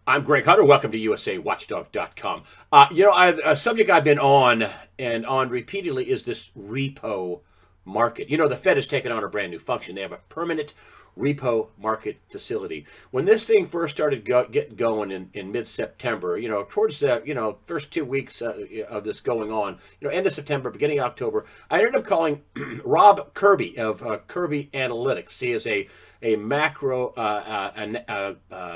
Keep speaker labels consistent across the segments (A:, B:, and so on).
A: I'm Greg Hunter. Welcome to USAWatchdog.com. A subject I've been on and on repeatedly is this repo market. The Fed has taken on a brand new function. They have a permanent repo market facility. When this thing first started getting going in mid-September, towards the first 2 weeks of this going on, end of September, beginning of October, I ended up calling Rob Kirby of Kirby Analytics. He is a macro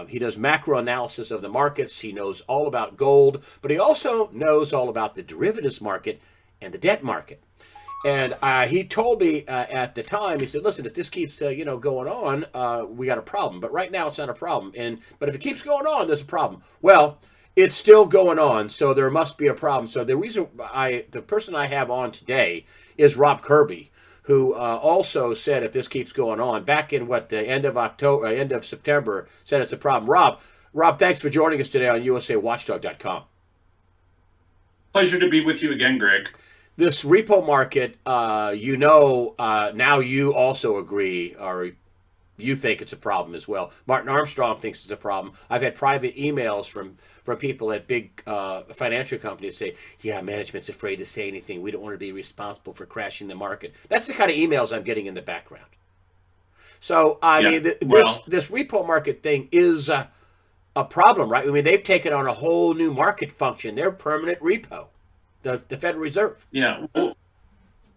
A: he does macro analysis of the markets. He knows all about gold, but he also knows all about the derivatives market and the debt market. And he told me at the time, he said, "Listen, if this keeps going on, we got a problem. But right now, it's not a problem. But if it keeps going on, there's a problem." Well, it's still going on, so there must be a problem. So the person I have on today is Rob Kirby, who also said if this keeps going on, back in the end of September, said it's a problem. Rob, thanks for joining us today on USAWatchdog.com.
B: Pleasure to be with you again, Greg.
A: This repo market, now you also agree, or you think it's a problem as well. Martin Armstrong thinks it's a problem. I've had private emails from people at big financial companies say, "Yeah, management's afraid to say anything. We don't want to be responsible for crashing the market." That's the kind of emails I'm getting in the background. So, this repo market thing is a problem, right? I mean, they've taken on a whole new market function. They're permanent repo, the Federal Reserve.
B: Yeah.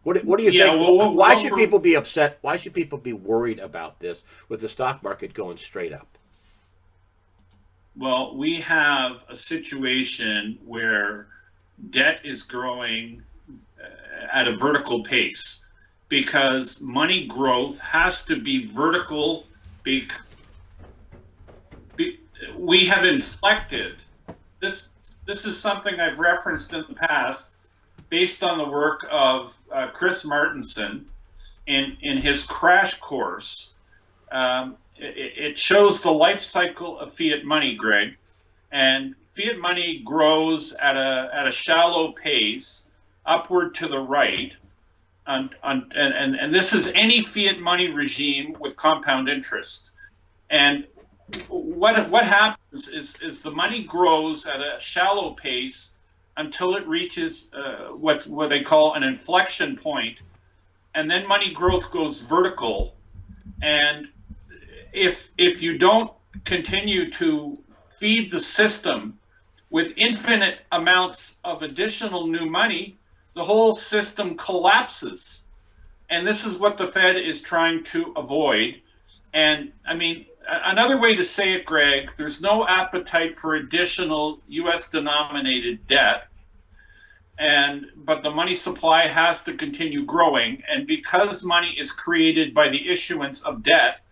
A: What do you think? Why should people be upset? Why should people be worried about this with the stock market going straight up?
B: Well, we have a situation where debt is growing at a vertical pace because money growth has to be vertical. We have inflected this. This is something I've referenced in the past, based on the work of Chris Martenson in his crash course. It shows the life cycle of fiat money, Greg, and fiat money grows at a shallow pace, upward to the right, and this is any fiat money regime with compound interest. And what happens is the money grows at a shallow pace until it reaches what they call an inflection point, and then money growth goes vertical. And if you don't continue to feed the system with infinite amounts of additional new money, the whole system collapses. And this is what the Fed is trying to avoid. And I mean, another way to say it, Greg, there's no appetite for additional US denominated debt. But the money supply has to continue growing. And because money is created by the issuance of debt,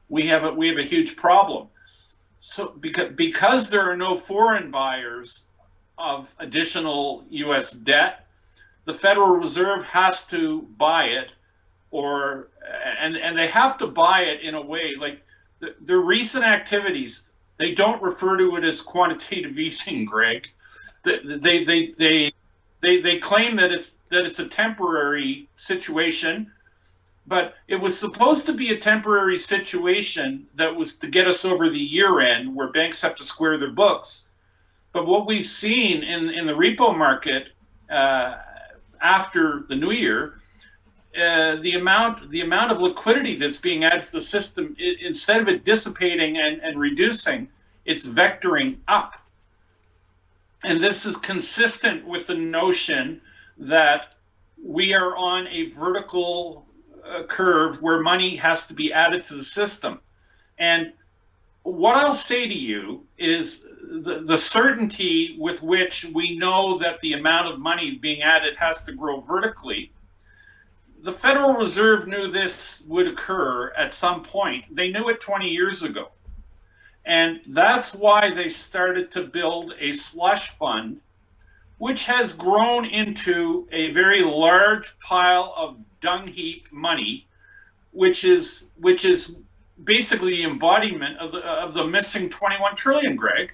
B: we have a huge problem. So because there are no foreign buyers of additional US debt, the Federal Reserve has to buy it, and they have to buy it in a way like the recent activities. They don't refer to it as quantitative easing, Greg. They claim that it's a temporary situation, but it was supposed to be a temporary situation that was to get us over the year end where banks have to square their books. But what we've seen in the repo market after the new year, the amount of liquidity that's being added to the system, instead of it dissipating and reducing, it's vectoring up. And this is consistent with the notion that we are on a vertical curve where money has to be added to the system. And what I'll say to you is the certainty with which we know that the amount of money being added has to grow vertically. The Federal Reserve knew this would occur at some point. They knew it 20 years ago. And that's why they started to build a slush fund, which has grown into a very large pile of dung heap money, which is basically the embodiment of the missing 21 trillion, Greg.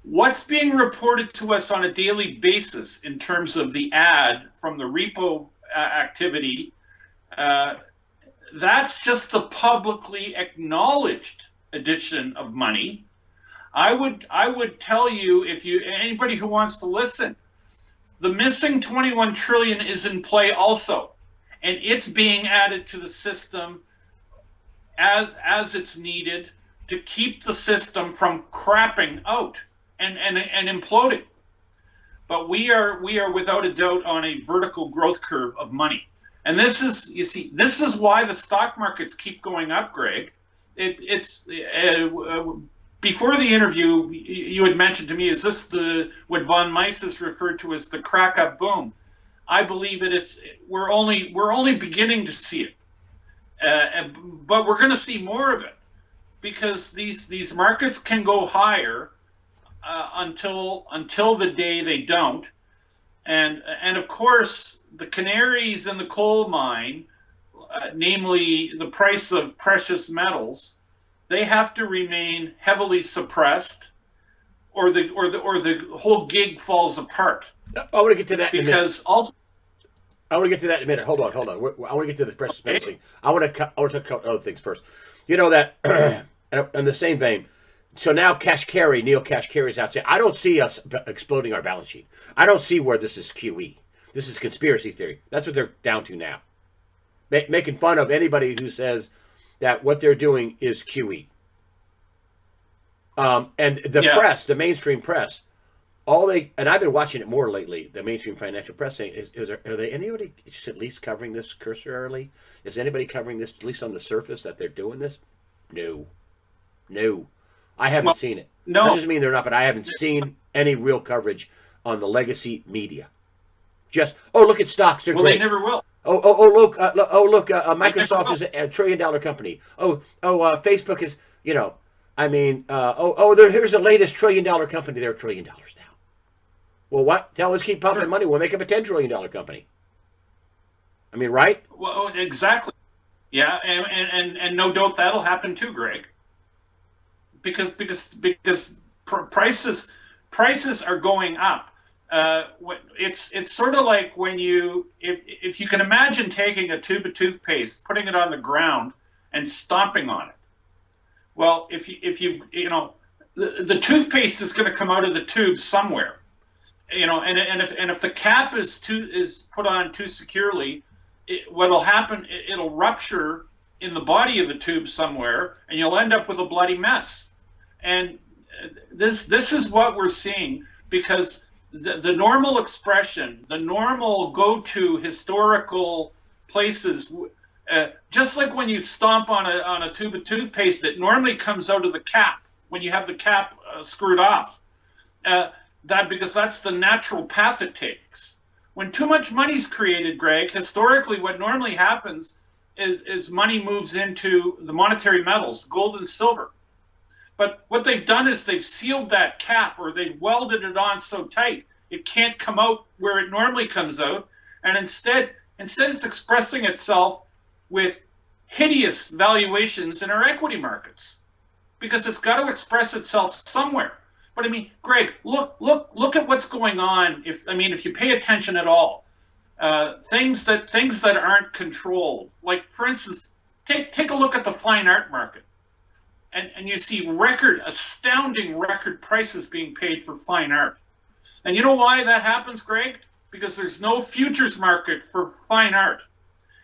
B: What's being reported to us on a daily basis in terms of the ad from the repo activity, that's just the publicly acknowledged addition of money. I would tell you, if you anybody who wants to listen, the missing 21 trillion is in play also, and it's being added to the system as it's needed to keep the system from crapping out and imploding. But we are without a doubt on a vertical growth curve of money. And this is why the stock markets keep going up, Greg. It's before the interview, you had mentioned to me, is this what von Mises referred to as the crack up boom? I believe we're only beginning to see it, but we're going to see more of it, because these markets can go higher until the day they don't. And of course, the canaries in the coal mine, namely the price of precious metals, they have to remain heavily suppressed, or the whole gig falls apart.
A: I want to get to that
B: because
A: I want to get to that in a minute. Hold on. I want to get to the precious metals thing. I want to talk about other things first. You know that, in the same vein. So now Neil Kashkari is out saying, I don't see us exploding our balance sheet. I don't see where this is QE. This is conspiracy theory. That's what they're down to now. Making fun of anybody who says that what they're doing is QE. And the press, the mainstream press, and I've been watching it more lately, the mainstream financial press saying, are they anybody at least covering this cursorily? Is anybody covering this, at least on the surface, that they're doing this? No. I haven't seen it.
B: No.
A: That doesn't mean they're not, but I haven't seen any real coverage on the legacy media. Just, look at stocks. They're great.
B: They never will.
A: Look, Microsoft is a $1 trillion company. Facebook is, here's the latest $1 trillion company. They're $1 trillion now. Well, what? Tell us keep pumping money. We'll make them a $10 trillion company. I mean, right?
B: Well, exactly. Yeah, and no doubt that'll happen too, Greg. Because prices are going up. It's sort of like when if you can imagine taking a tube of toothpaste, putting it on the ground, and stomping on it. Well, if the toothpaste is going to come out of the tube somewhere, and if the cap is put on too securely, what'll happen? It'll rupture in the body of the tube somewhere, and you'll end up with a bloody mess. And this is what we're seeing, because the normal expression, the normal go-to historical places, just like when you stomp on a tube of toothpaste, it normally comes out of the cap when you have the cap screwed off. Because that's the natural path it takes. When too much money's created, Greg, historically what normally happens is money moves into the monetary metals, gold and silver. But what they've done is they've sealed that cap, or they've welded it on so tight it can't come out where it normally comes out, and instead it's expressing itself with hideous valuations in our equity markets, because it's got to express itself somewhere. But I mean, Greg, look at what's going on. If you pay attention at all, things that aren't controlled. Like, for instance, take a look at the fine art market, and you see astounding record prices being paid for fine art. And you know why that happens, Greg? Because there's no futures market for fine art,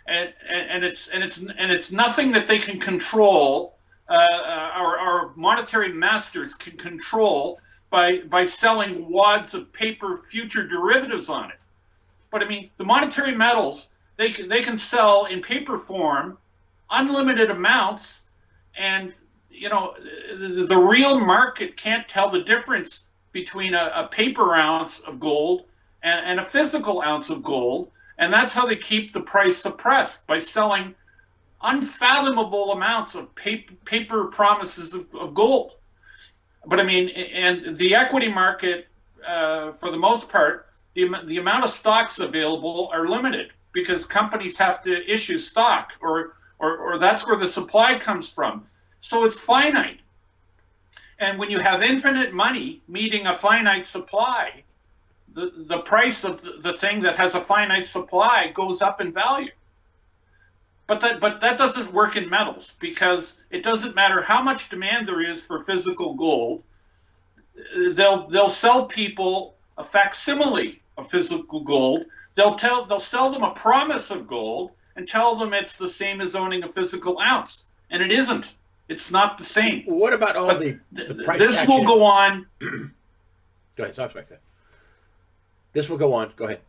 B: and it's nothing that they can control. Our monetary masters can control by selling wads of paper future derivatives on it. But I mean, the monetary metals, they can sell in paper form unlimited amounts, and the real market can't tell the difference between a paper ounce of gold and a physical ounce of gold, and that's how they keep the price suppressed, by selling unfathomable amounts of paper promises of gold. But I mean, and the equity market, for the most part, the amount of stocks available are limited, because companies have to issue stock, or that's where the supply comes from. So it's finite. And when you have infinite money meeting a finite supply, the price of the thing that has a finite supply goes up in value. But that doesn't work in metals, because it doesn't matter how much demand there is for physical gold. they'll sell people a facsimile of physical gold. They'll sell them a promise of gold and tell them it's the same as owning a physical ounce, and it isn't. It's not the same.
A: What about all
B: But
A: the price
B: this
A: action?
B: will go on.
A: Go ahead. Stop right there. This will go on. Go ahead.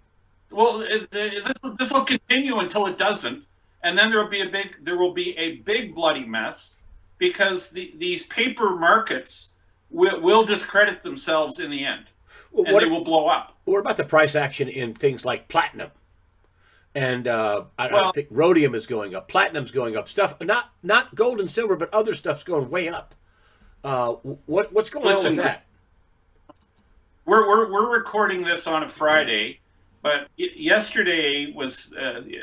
B: Well, this will continue until it doesn't, and then there will be a big bloody mess because these paper markets will discredit themselves in the end, and they will blow up.
A: What about the price action in things like platinum? And I
B: Well,
A: think rhodium is going up, platinum's going up. Stuff not gold and silver, but other stuff's going way up. What's going on with
B: listen,
A: that?
B: we're recording this on a Friday, but yesterday was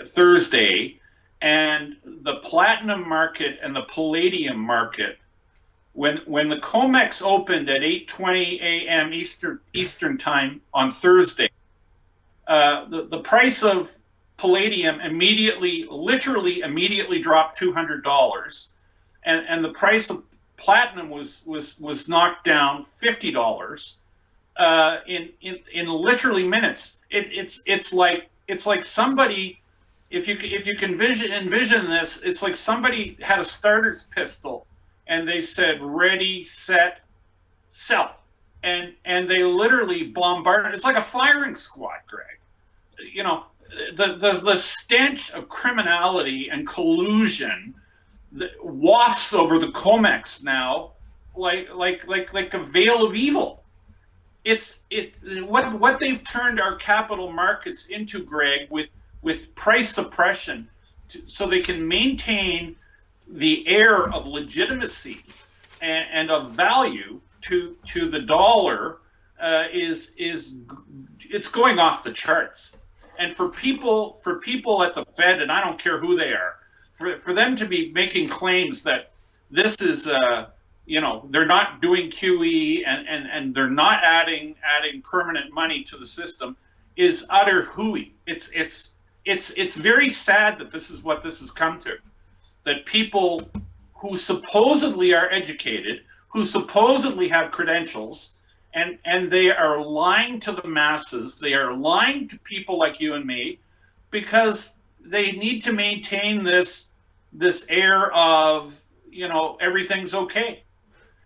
B: Thursday, and the platinum market and the palladium market, when the COMEX opened at 8:20 a.m. Eastern time on Thursday, the price of palladium literally immediately dropped $200, and the price of platinum was knocked down $50 in literally minutes. It's like somebody, if you can envision this, it's like somebody had a starter's pistol and they said ready, set, sell, and they literally bombarded. It's like a firing squad, Greg. You know, the stench of criminality and collusion that wafts over the COMEX now like a veil of evil. What they've turned our capital markets into, Greg, with price suppression, so they can maintain the air of legitimacy and of value to the dollar, is it's going off the charts. And for people at the Fed, and I don't care who they are, for them to be making claims that this is they're not doing QE and they're not adding permanent money to the system is utter hooey. It's very sad that this is what this has come to. That people who supposedly are educated, who supposedly have credentials, and they are lying to the masses, they are lying to people like you and me, because they need to maintain this air of, everything's okay.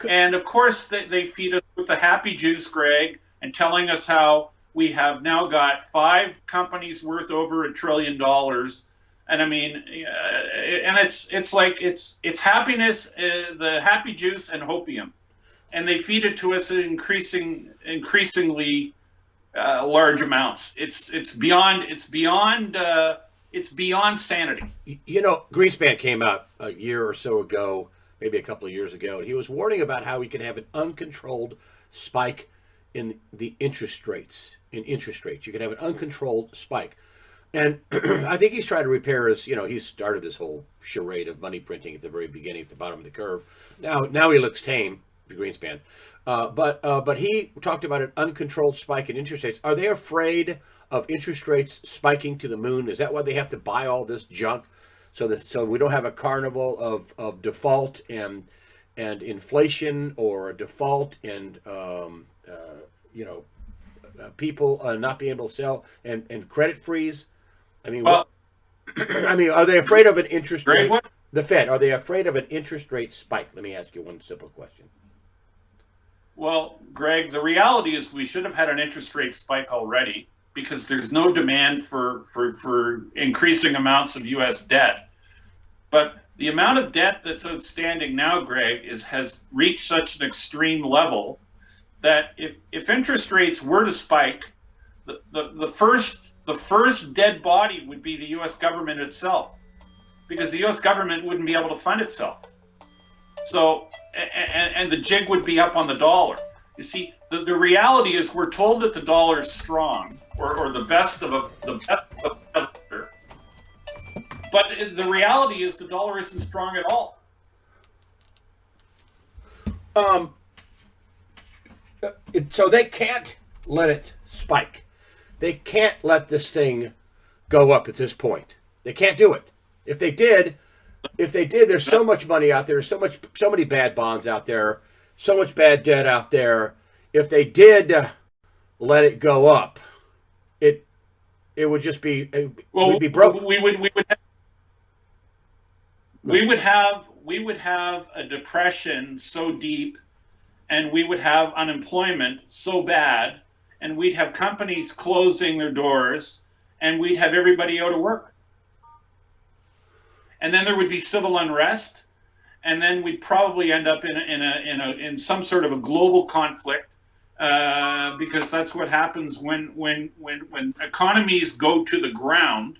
B: And of course they feed us with the happy juice, Greg, and telling us how we have now got 5 companies worth over $1 trillion. And I mean, and it's like it's happiness, the happy juice and hopium, and they feed it to us in increasingly large amounts. It's beyond sanity.
A: Greenspan came out a year or so ago, maybe a couple of years ago, and he was warning about how we could have an uncontrolled spike in the interest rates. You could have an uncontrolled spike. And I think he's trying to repair he started this whole charade of money printing at the very beginning, at the bottom of the curve. Now he looks tame, Greenspan. But he talked about an uncontrolled spike in interest rates. Are they afraid of interest rates spiking to the moon? Is that why they have to buy all this junk? So we don't have a carnival of default and inflation, or a default and people not being able to sell and credit freeze. I mean, are they afraid of an interest rate? The Fed, are they afraid of an interest rate spike? Let me ask you one simple question.
B: Well, Greg, the reality is we should have had an interest rate spike already, because there's no demand for increasing amounts of U.S. debt. But the amount of debt that's outstanding now, Greg, has reached such an extreme level that if interest rates were to spike, the first dead body would be the U.S. government itself, because the U.S. government wouldn't be able to fund itself. So, and the jig would be up on the dollar. You see, the reality is we're told that the dollar is strong, or the best of the best. But the reality is the dollar isn't strong at all.
A: So they can't let it spike. They can't let this thing go up at this point. They can't do it. If they did, there's so much money out there, so many bad bonds out there, so much bad debt out there. if they did let it go up, it would just be we'd
B: Well,
A: be broke.
B: we would have a depression so deep, and we would have unemployment so bad, and we'd have companies closing their doors, and we'd have everybody out of work. And then there would be civil unrest, and then we'd probably end up in some sort of a global conflict, because that's what happens when economies go to the ground.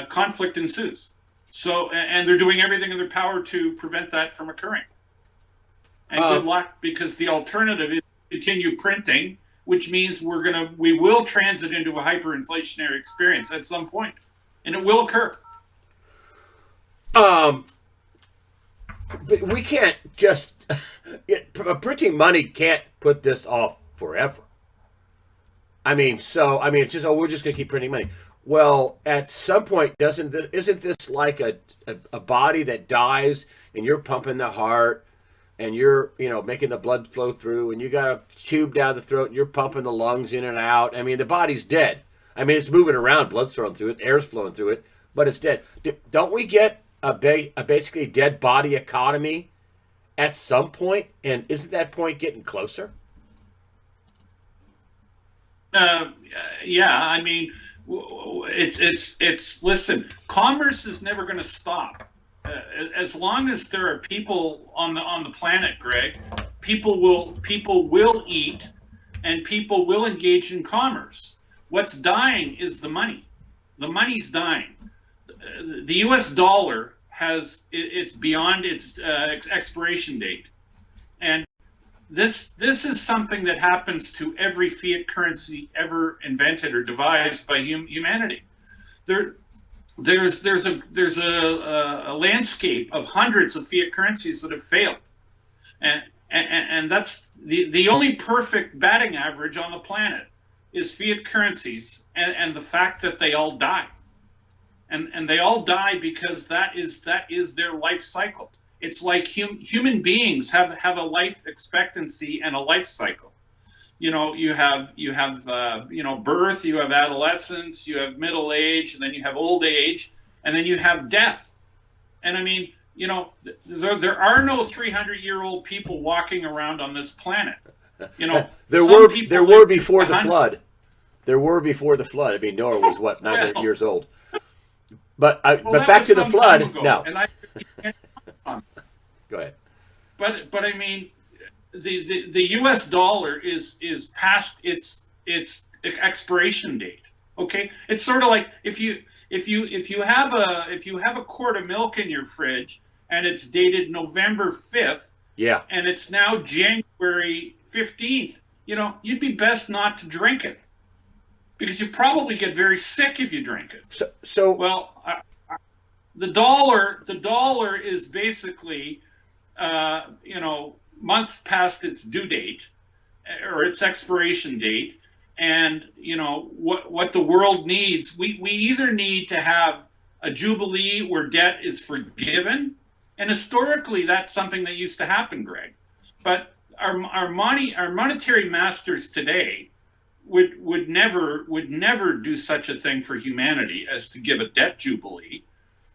B: Conflict ensues. So, and they're doing everything in their power to prevent that from occurring. And good luck, because the alternative is to continue printing, which means we will transit into a hyperinflationary experience at some point, and it will occur.
A: But we can't just printing money can't put this off forever. It's just we're just going to keep printing money. Well, at some point, isn't this like a body that dies, and you're pumping the heart, and you're making the blood flow through, and you got a tube down the throat, and you're pumping the lungs in and out. The body's dead. It's moving around, blood's flowing through it, air's flowing through it, but it's dead. Don't we get a basically dead body economy at some point? And isn't that point getting closer?
B: Yeah, listen, commerce is never going to stop. As long as there are people on the planet, Greg, people will eat, and people will engage in commerce. What's dying is the money. The money's dying. The U.S. dollar it's beyond its expiration date, and this is something that happens to every fiat currency ever invented or devised by humanity. There's a landscape of hundreds of fiat currencies that have failed, and that's the only perfect batting average on the planet is fiat currencies, and the fact that they all die, and they all die because that is their life cycle. It's like human beings have a life expectancy and a life cycle. You have birth, you have adolescence, you have middle age, and then you have old age, and then you have death. And there are no 300-year-old people walking around on this planet.
A: There were before the flood. There were before the flood. Noah was what, 900 years old. But back to the flood. No. Go ahead.
B: But the U.S. dollar is past its expiration date. Okay, it's sort of like if you have a quart of milk in your fridge and it's dated November 5th.
A: Yeah.
B: And it's now January 15th. You'd be best not to drink it, because you probably get very sick if you drink it. The dollar is basically months past its due date or its expiration date, and what the world needs. We either need to have a jubilee where debt is forgiven, and historically that's something that used to happen, Greg. But our monetary masters today would never do such a thing for humanity as to give a debt jubilee.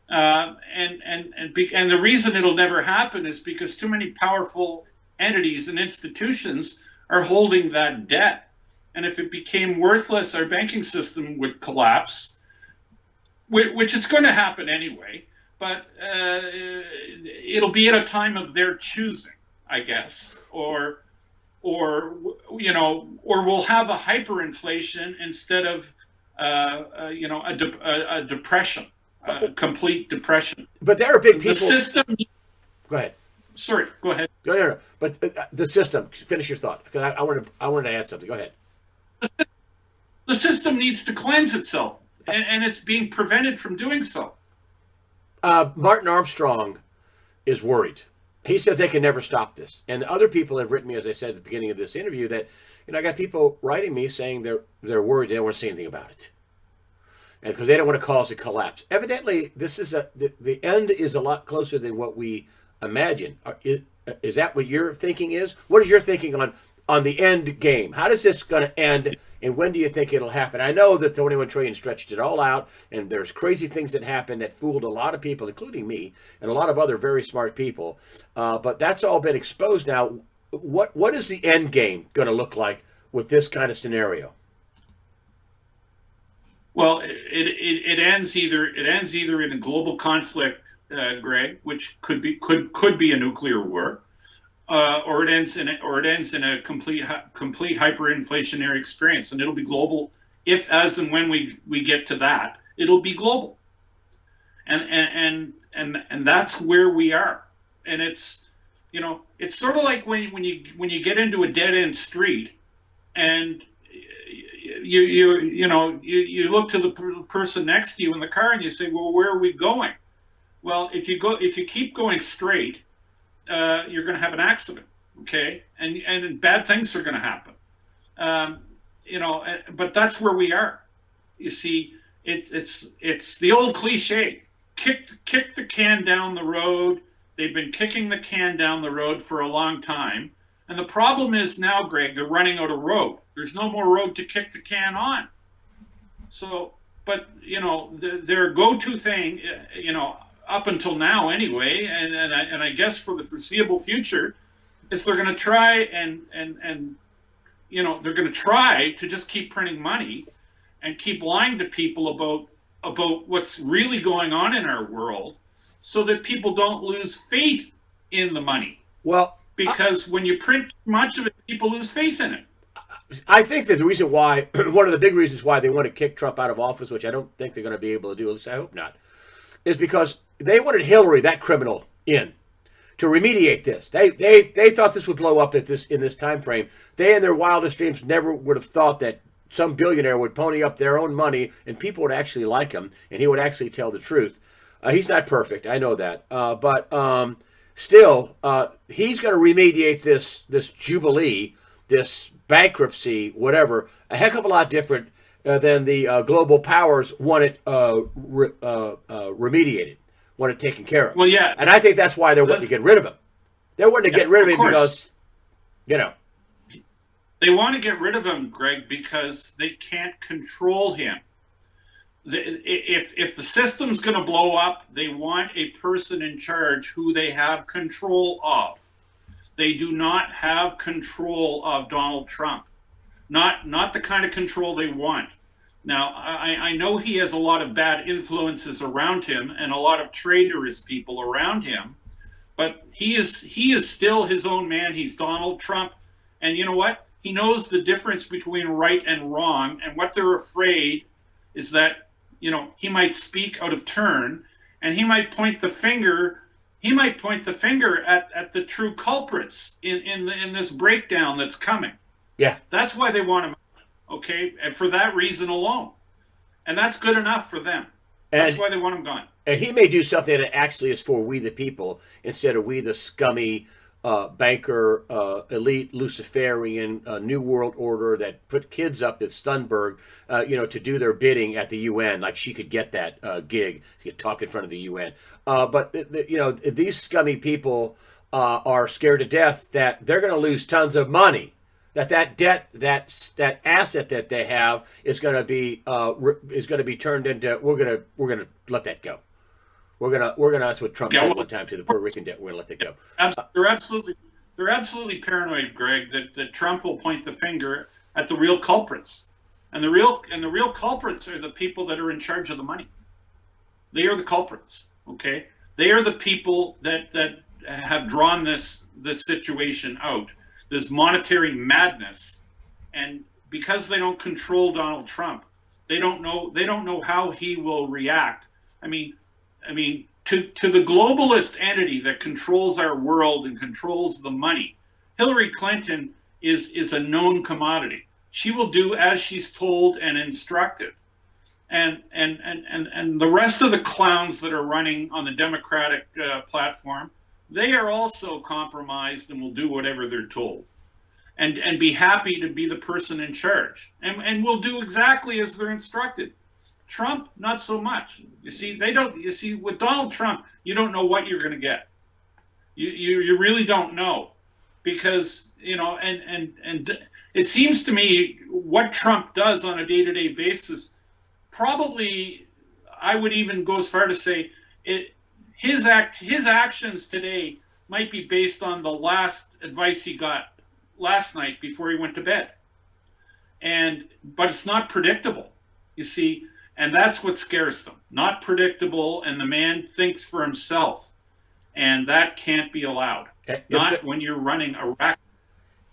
B: And the reason it'll never happen is because too many powerful entities and institutions are holding that debt. And if it became worthless, our banking system would collapse, which it's going to happen anyway. But it'll be at a time of their choosing, I guess, or we'll have a hyperinflation instead of a depression. Complete depression.
A: But there are big people.
B: The system.
A: Go ahead.
B: Sorry, go ahead.
A: No. But the system. Finish your thought, because I wanted to add something. Go ahead.
B: The system needs to cleanse itself, and it's being prevented from doing so.
A: Martin Armstrong is worried. He says they can never stop this, and other people have written me, as I said at the beginning of this interview, that I got people writing me saying they're worried. They don't want to say anything about it. And because they don't want to cause a collapse. Evidently, this is the end is a lot closer than what we imagine. Is that what your thinking is? What is your thinking on on the end game. How does this going to end, and when do you think it'll happen? I know that the 21 trillion stretched it all out, and there's crazy things that happened that fooled a lot of people, including me and a lot of other very smart people. But that's all been exposed now. What is the end game going to look like with this kind of scenario?
B: Well, it ends either in a global conflict, Greg, which could be a nuclear war, or it ends in a complete hyperinflationary experience, and it'll be global. If, as and when we get to that, it'll be global, and that's where we are. And it's it's sort of like when you get into a dead end street, and you look to the person next to you in the car and you say, well, where are we going? Well, if you keep going straight, you're going to have an accident, okay? And bad things are going to happen. But that's where we are. You see, it's the old cliche: kick the can down the road. They've been kicking the can down the road for a long time. And the problem is now, Greg, they're running out of road. There's no more road to kick the can on. So, but their go-to thing, up until now anyway, and I guess for the foreseeable future, is they're going to try and they're going to try to just keep printing money and keep lying to people about what's really going on in our world, so that people don't lose faith in the money.
A: Well,
B: because when you print much of it, people lose faith in it.
A: I think that the reason why, one of the big reasons why they want to kick Trump out of office, which I don't think they're going to be able to do, at least I hope not, is because they wanted Hillary, that criminal, in to remediate this. They thought this would blow up in this time frame. They, in their wildest dreams, never would have thought that some billionaire would pony up their own money and people would actually like him and he would actually tell the truth. He's not perfect, I know that, but still, he's going to remediate this jubilee, this bankruptcy, whatever, a heck of a lot different than the global powers want it remediated, want it taken care of.
B: Well, yeah.
A: And I think that's why they're wanting to get rid of him. They're wanting to get rid of him because,
B: They want to get rid of him, Greg, because they can't control him. If the system's going to blow up, they want a person in charge who they have control of. They do not have control of Donald Trump, not the kind of control they want. Now, I know he has a lot of bad influences around him and a lot of traitorous people around him, but he is still his own man. He's Donald Trump, and you know what? He knows the difference between right and wrong, and what they're afraid is that he might speak out of turn, and he might point the finger. He might point the finger at the true culprits in this breakdown that's coming.
A: Yeah,
B: that's why they want him. Okay, and for that reason alone, and that's good enough for them. That's why they want him gone.
A: And he may do something that actually is for we the people instead of we the scummy banker, elite Luciferian New World Order that put kids up at Thunberg, to do their bidding at the UN. Like she could get that gig, she could talk in front of the UN. But these scummy people are scared to death that they're going to lose tons of money. That debt, that asset that they have is going to be turned into we're going to let that go. We're gonna that's what Trump said one time to the Puerto Rican debt. We're gonna let that go.
B: They're absolutely paranoid, Greg, that Trump will point the finger at the real culprits, and the real culprits are the people that are in charge of the money. They are the culprits. Okay, they are the people that have drawn this situation out, this monetary madness, and because they don't control Donald Trump, they don't know how he will react. I mean, to the globalist entity that controls our world and controls the money, Hillary Clinton is a known commodity. She will do as she's told and instructed. And the rest of the clowns that are running on the Democratic platform, they are also compromised and will do whatever they're told. And be happy to be the person in charge. And will do exactly as they're instructed. Trump, not so much. You see, with Donald Trump, you don't know what you're going to get. You really don't know. because and it seems to me what Trump does on a day-to-day basis, probably I would even go as far to say his actions today might be based on the last advice he got last night before he went to bed. But it's not predictable, you see, and that's what scares them. Not predictable, and the man thinks for himself, and that can't be allowed. Not when you're running a racket.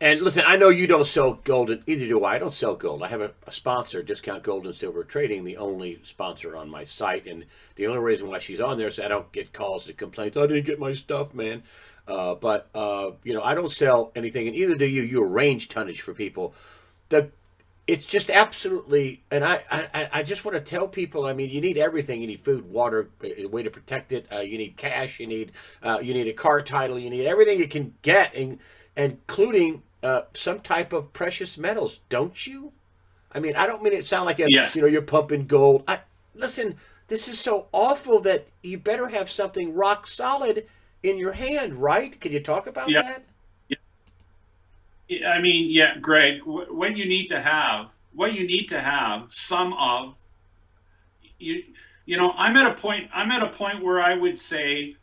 A: And listen, I know you don't sell gold, and either do I. I don't sell gold. I have a sponsor, Discount Gold and Silver Trading, the only sponsor on my site. And the only reason why she's on there is I don't get calls and complaints. I didn't get my stuff, man. But I don't sell anything, and either do you. You arrange tonnage for people. It's just absolutely, and I just want to tell people. I mean, you need everything. You need food, water, a way to protect it. You need cash. You need a car title. You need everything you can get, including some type of precious metals, don't you? I mean, I don't mean it to sound like
B: yes.
A: You're pumping gold. Listen, this is so awful that you better have something rock solid in your hand, right? Can you talk about that?
B: I mean, yeah, Greg, what you need to have some of, I'm at a point where I would say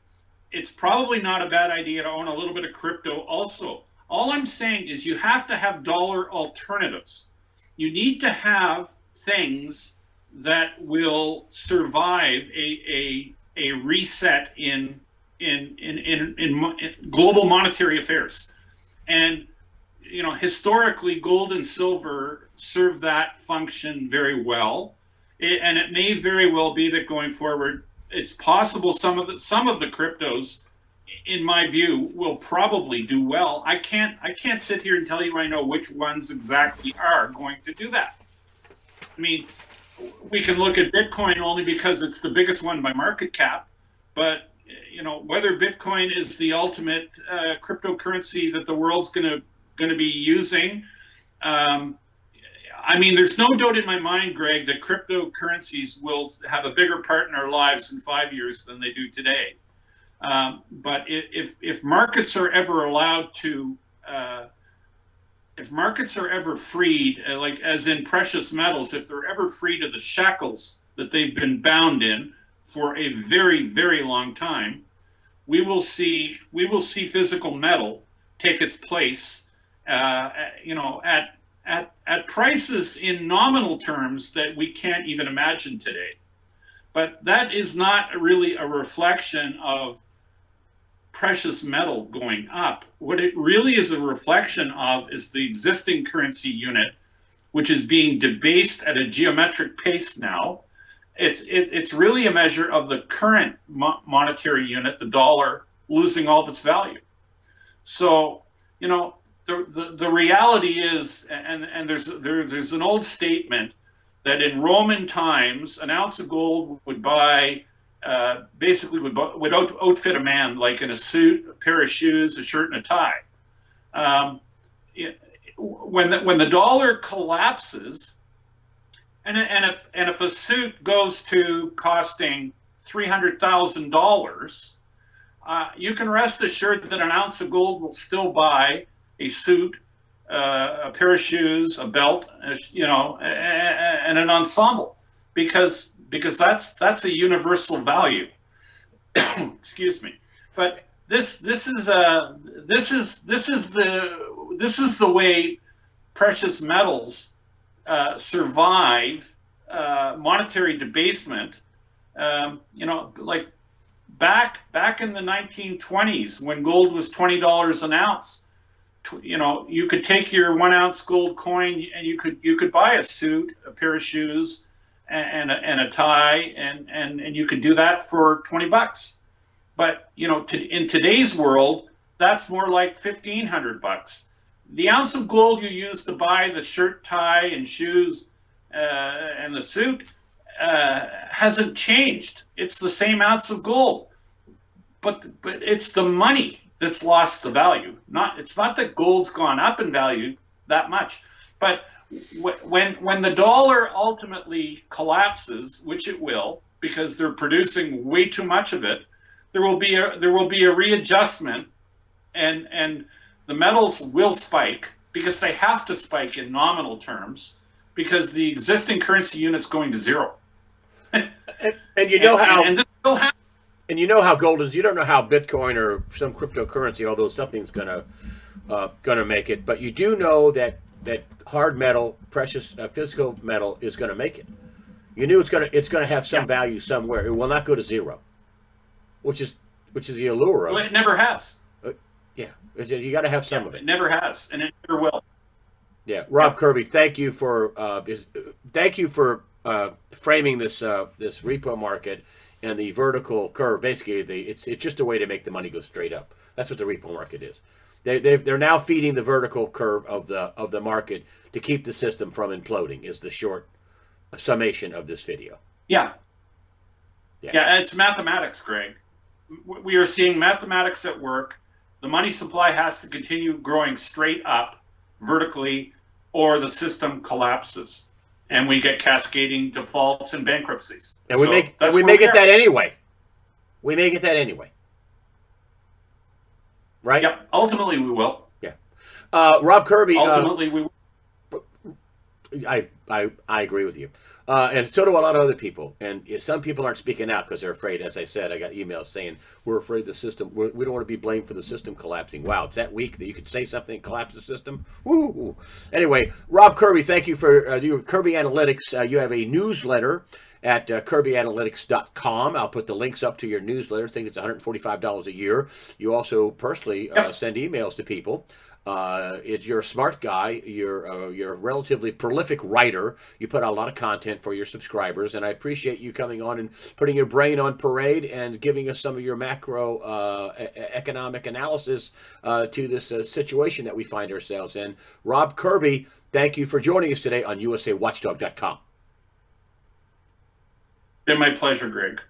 B: it's probably not a bad idea to own a little bit of crypto also. All I'm saying is you have to have dollar alternatives. You need to have things that will survive a reset in global monetary affairs. And historically, gold and silver serve that function very well, and it may very well be that going forward, it's possible some of the cryptos, in my view, will probably do well. I can't sit here and tell you I know which ones exactly are going to do that. I mean, we can look at Bitcoin only because it's the biggest one by market cap, but whether Bitcoin is the ultimate cryptocurrency that the world's going to be using. I mean, there's no doubt in my mind, Greg, that cryptocurrencies will have a bigger part in our lives in 5 years than they do today. But if markets are ever allowed to, if markets are ever freed, like as in precious metals, if they're ever freed of the shackles that they've been bound in for a very, very long time, we will see physical metal take its place. At prices in nominal terms that we can't even imagine today. But that is not really a reflection of precious metal going up. What it really is a reflection of is the existing currency unit, which is being debased at a geometric pace now. It's really a measure of the current monetary unit, the dollar, losing all of its value. So, the reality is, and there's an old statement that in Roman times, an ounce of gold would buy, basically would outfit a man like in a suit, a pair of shoes, a shirt, and a tie. When the dollar collapses, and if a suit goes to costing $300,000, you can rest assured that an ounce of gold will still buy a suit, a pair of shoes, a belt, and an ensemble, because that's a universal value. Excuse me, but this is the way precious metals survive monetary debasement. Like back in the 1920s when gold was $20 an ounce. You could take your 1 ounce gold coin and you could buy a suit, a pair of shoes, and a tie, and you could do that for $20. But in today's world, that's more like $1,500. The ounce of gold you use to buy the shirt, tie, and shoes, and the suit hasn't changed. It's the same ounce of gold, but it's the money that's lost the value. It's not that gold's gone up in value that much, but when the dollar ultimately collapses, which it will, because they're producing way too much of it, there will be a readjustment, and the metals will spike because they have to spike in nominal terms because the existing currency unit's going to zero.
A: And you know how
B: and this will happen.
A: and you know how gold is. You don't know how Bitcoin or some cryptocurrency, although something's gonna make it. But you do know that hard metal, precious physical metal, is gonna make it. You knew it's gonna have some value somewhere. It will not go to zero, which is the allure of
B: Well,
A: it.
B: it never has.
A: Yeah, you got to have some of it.
B: It never has, and it never will.
A: Yeah, Rob Kirby, thank you for framing this repo market and the vertical curve. Basically, it's just a way to make the money go straight up. That's what the repo market is. They're now feeding the vertical curve of the market to keep the system from imploding. Is the short summation of this video.
B: Yeah, it's mathematics, Greg. We are seeing mathematics at work. The money supply has to continue growing straight up vertically, or the system collapses and we get cascading defaults and bankruptcies.
A: And we may get that anyway. We may get that anyway. Right?
B: Yep. Ultimately, we will.
A: Yeah. Rob Kirby.
B: Ultimately, we will.
A: I agree with you. And so do a lot of other people. And some people aren't speaking out because they're afraid. As I said, I got emails saying, we're afraid the system, we don't want to be blamed for the system collapsing. Wow, it's that weak that you could say something and collapse the system? Woo. Anyway, Rob Kirby, thank you for your Kirby Analytics. You have a newsletter at kirbyanalytics.com. I'll put the links up to your newsletter. I think it's $145 a year. You also personally send emails to people. You're a smart guy. You're a relatively prolific writer. You put out a lot of content for your subscribers, and I appreciate you coming on and putting your brain on parade and giving us some of your macro economic analysis to this situation that we find ourselves in. Rob Kirby, thank you for joining us today on USAWatchdog.com.
B: Been my pleasure, Greg.